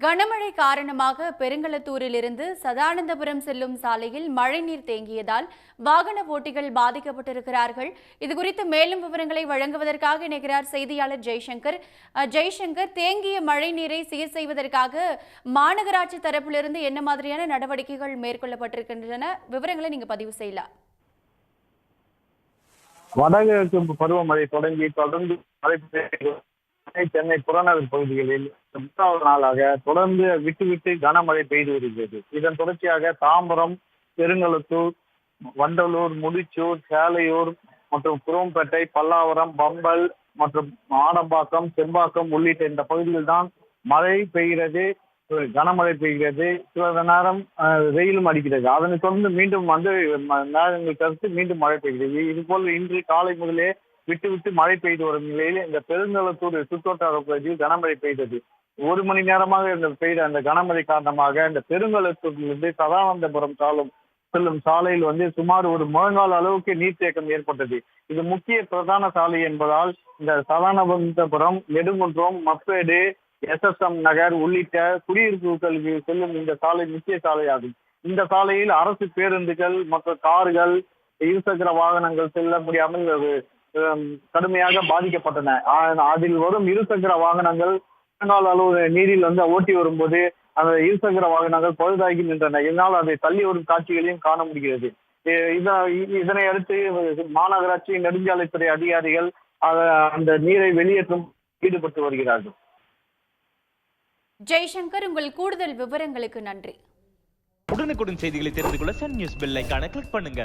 கனமழை காரணமாக பெருங்களத்தூரிலிருந்து சதானந்தபுரம் செல்லும் சாலையில் மழைநீர் தேங்கியதால் வாகன ஓட்டிகள் பாதிக்கப்பட்டிருக்கிறார்கள். இதுகுறித்து மேலும் விவரங்களை வழங்குவதற்காக இணைகிறார் செய்தியாளர் ஜெய்சங்கர். ஜெய்சங்கர், தேங்கிய மழை நீரை சீர் செய்வதற்காக மாநகராட்சி தரப்பிலிருந்து என்ன மாதிரியான நடவடிக்கைகள் மேற்கொள்ளப்பட்டிருக்கின்றன? விவரங்களை நீங்க பதிவு செய்யலாம். வடகிழக்கு பருவமழை தொடர்ந்து மழை சென்னை புறநகர் பகுதிகளில் 3வது நாளாக தொடர்ந்து விட்டு கனமழை பெய்து வருகிறது. இதன் தொடர்ச்சியாக தாம்பரம், பெருங்களத்தூர், வண்டலூர், முடிச்சூர், சேலையூர் மற்றும் குரோம்பேட்டை, பல்லாவரம், பம்பல் மற்றும் ஆடம்பாக்கம், செம்பாக்கம் உள்ளிட்ட இந்த பகுதியில் தான் மழை பெய்கிறது, கனமழை பெய்கிறது. சில நேரம் வெயிலும் அடிக்கிறது. அதனைத் தொடர்ந்து மீண்டும் நேரங்கள் கருத்து மீண்டும் மழை பெய்கிறது. இதுபோல் இன்று காலை முதலே விட்டு மழை பெய்து வரும் நிலையில் இந்த பெருங்களத்தூர் சுற்றுவட்டார பகுதியில் கனமழை பெய்தது. 1 மணி நேரமாக பெய்த அந்த கனமழை காரணமாக இந்த பெருங்களத்தூரிலிருந்து சதானந்தபுரம் செல்லும் சாலையில் சுமார் ஒரு முழங்கால் அளவுக்கு நீர்த்தேக்கம் ஏற்பட்டது. இது முக்கிய பிரதான சாலை என்பதால் இந்த சதானந்தபுரம், நெடுங்குன்றம், மப்பேடு, SSM நகர் உள்ளிட்ட குடியிருப்புகளுக்கு செல்லும் இந்த சாலை முக்கிய சாலையாகும். இந்த சாலையில் அரசு பேருந்துகள் மற்றும் கார்கள், இருசக்கர வாகனங்கள் செல்ல முடியாமல் கடுமையாக பாதிக்கப்பட்டன. அதில் வரும் இருசக்கர வாகனங்கள் அளவு நீரில் ஓட்டி வரும்போது அந்த இருசக்கர வாகனங்கள் பழுதாகி நின்றன. இதனால் அதை தள்ளி வரும் காட்சிகளையும் காண முடிகிறது. இதனை அடுத்து மாநகராட்சி நெடுஞ்சாலைத்துறை அதிகாரிகள் அந்த நீரை வெளியேற்றும் ஈடுபட்டு வருகிறார்கள். ஜெய்சங்கர், உங்கள் கூடுதல் விவரங்களுக்கு நன்றி. உடனுக்குடன் செய்திகளை தெரிந்து கொள்ள சன் நியூஸ் பெல் ஐகானை கிளிக் பண்ணுங்க.